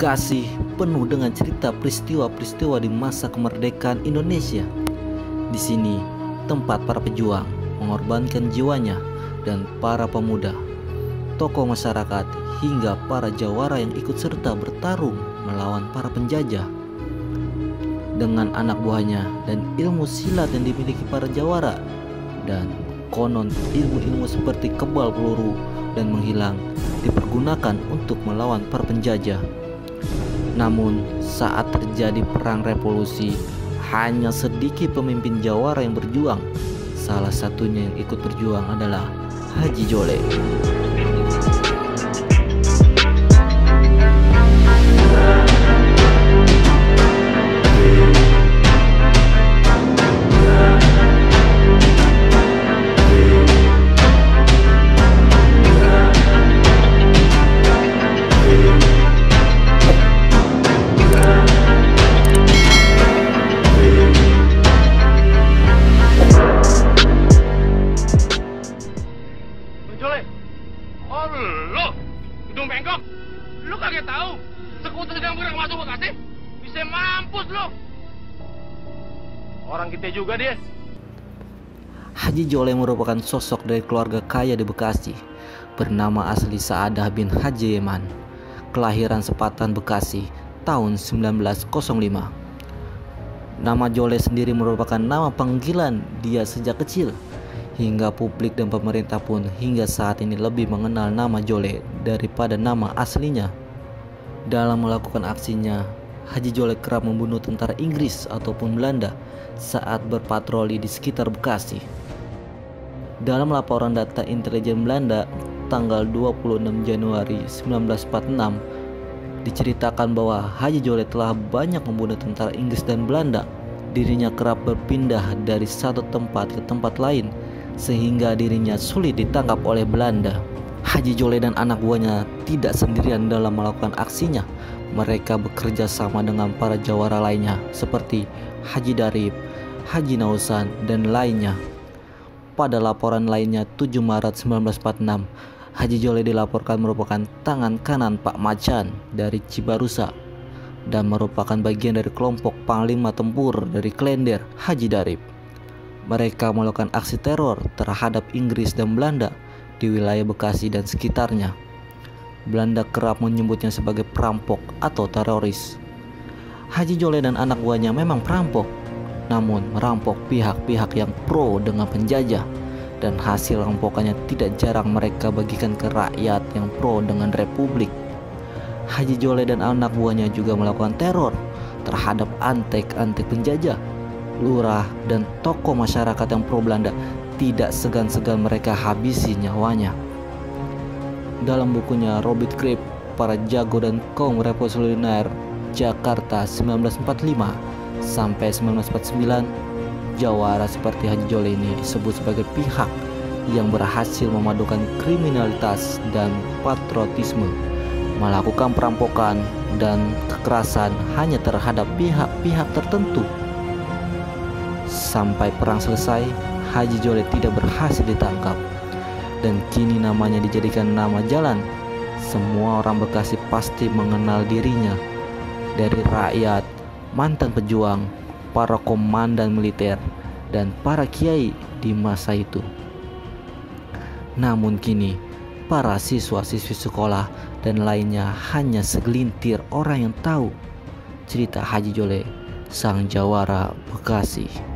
Bekasi penuh dengan cerita peristiwa-peristiwa di masa kemerdekaan Indonesia. Di sini tempat para pejuang mengorbankan jiwanya dan para pemuda, tokoh masyarakat hingga para jawara yang ikut serta bertarung melawan para penjajah. Dengan anak buahnya dan ilmu silat yang dimiliki para jawara, dan konon ilmu-ilmu seperti kebal peluru dan menghilang dipergunakan untuk melawan para penjajah. Namun saat terjadi perang revolusi, hanya sedikit pemimpin jawara yang berjuang. Salah satunya yang ikut berjuang adalah Haji Jole. Oh lo, hidung bengkok, lu kaget tahu sekutu sedang bergerak masuk Bekasi, bisa mampus lo. Orang kita juga dia. Haji Jole merupakan sosok dari keluarga kaya di Bekasi, bernama asli Sa'adah bin Haji Yeman, kelahiran Sepatan Bekasi tahun 1905. Nama Jole sendiri merupakan nama panggilan dia sejak kecil, hingga publik dan pemerintah pun hingga saat ini lebih mengenal nama Jole daripada nama aslinya. Dalam melakukan aksinya, Haji Jole kerap membunuh tentara Inggris ataupun Belanda saat berpatroli di sekitar Bekasi. Dalam laporan data intelijen Belanda tanggal 26 Januari 1946 diceritakan bahwa Haji Jole telah banyak membunuh tentara Inggris dan Belanda. Dirinya kerap berpindah dari satu tempat ke tempat lain sehingga dirinya sulit ditangkap oleh Belanda. Haji Jole dan anak buahnya tidak sendirian dalam melakukan aksinya. Mereka bekerja sama dengan para jawara lainnya seperti Haji Darip, Haji Nausan, dan lainnya. Pada laporan lainnya 7 Maret 1946, Haji Jole dilaporkan merupakan tangan kanan Pak Macan dari Cibarusa dan merupakan bagian dari kelompok Panglima Tempur dari Klender Haji Darip. Mereka melakukan aksi teror terhadap Inggris dan Belanda di wilayah Bekasi dan sekitarnya. Belanda kerap menyebutnya sebagai perampok atau teroris. Haji Jole dan anak buahnya memang perampok, namun merampok pihak-pihak yang pro dengan penjajah, dan hasil rampokannya tidak jarang mereka bagikan ke rakyat yang pro dengan republik. Haji Jole dan anak buahnya juga melakukan teror terhadap antek-antek penjajah, lurah, dan tokoh masyarakat yang pro Belanda. Tidak segan-segan mereka habisi nyawanya. Dalam bukunya Robert Kripp, Para Jago dan Kaum Revolusioner Jakarta 1945 sampai 1949, jawara seperti Haji Jole ini disebut sebagai pihak yang berhasil memadukan kriminalitas dan patriotisme, melakukan perampokan dan kekerasan hanya terhadap pihak-pihak tertentu. Sampai perang selesai, Haji Jole tidak berhasil ditangkap, dan kini namanya dijadikan nama jalan. Semua orang Bekasi pasti mengenal dirinya, dari rakyat, mantan pejuang, para komandan militer, dan para kiai di masa itu. Namun kini, para siswa-siswi sekolah dan lainnya hanya segelintir orang yang tahu cerita Haji Jole, sang jawara Bekasi.